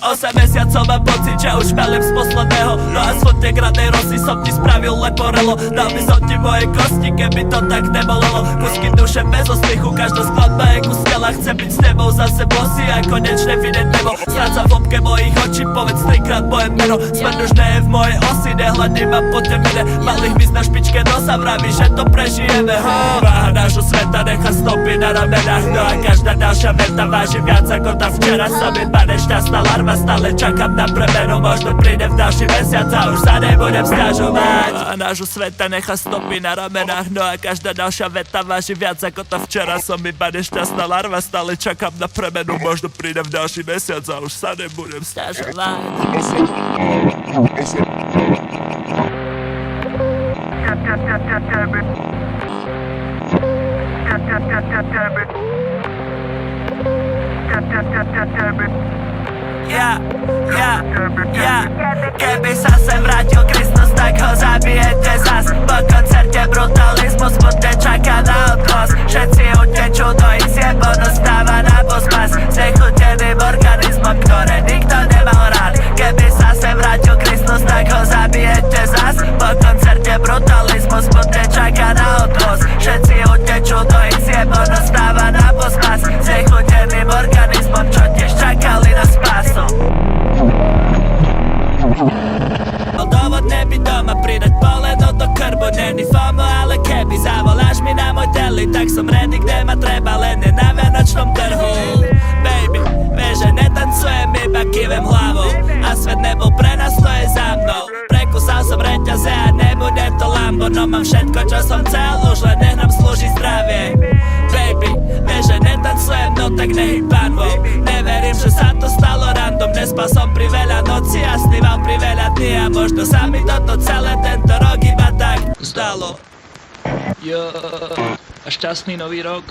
Osem mesiacov mám pocit, že už pelím z posledného. No a schodne gradnej rosy som ti spravil leporelo. Dal by som ti moje kosti, keby to tak nebolelo. Kusky duše bez ostychu, každá skladba je kus tela. Chce byť s tebou zase bosy a konečne vidieť nebo. Stráca v hĺbke mojich očí, povedz trikrát moje meno. Smrť už nie je v mojej osi, nehľadí ma po temene. Malých hmyz na špičke nosa, vraví, že to prežijeme. Váha nášho sveta nechá stopy na ramenách. No a každá ďalšia veta váži viac ako tá včera. Som iba nešťastná larva, stále čakám na premenu. Možno príde v ďalší mesiac a už sa nebudem sťažovať. A nášho sveta nechá stopy na ramenách. No a každá ďalšia veta váži viac ako tá včera. Som iba nešťastná larva, stále čakám na premenu. Možno príde v ďalší mesiac a už sa nebudem sťažovať. Keby sa sem vrátil Kristus, tak ho zabijete zas. Po koncerte brutalizmus smutne čaká na odhlas. Všetci utečú do izieb, on ostáva na pospas. Znechuteným organizmom, ktoré nikto nemal rád. Keby sa sem vrátil Kristus, tak ho zabijete zas. Po koncerte brutalizmus smutne čaká na odhlas. Všetci utečú do izieb, on ostáva na pospas. Znechuteným organizmom, čo tiež čakali na spásu. Dôvod nebyť doma, pridať poleno do krbu. Není FOMO, ale keby zavoláš mi na môj teli, tak som ready, kde ma treba, len je na vianočnom trhu. Baby, vieš, že netancujem, iba kývem hlavou. A svet nebol pre nás, to je za mnou. Prekusal som reťaze a nebude to Lambo. No mám všetko, čo som chcel, už len nech nám slúži zdravie. Baby, vieš, že netancujem, no tak nehyb panvou. Neverím, že sa to stalo random. Nespal som pri veľa noci a sníval pri veľa dní. A možno sa mi toto celé tento rok iba tak zdalo. Jo, a šťastný nový rok.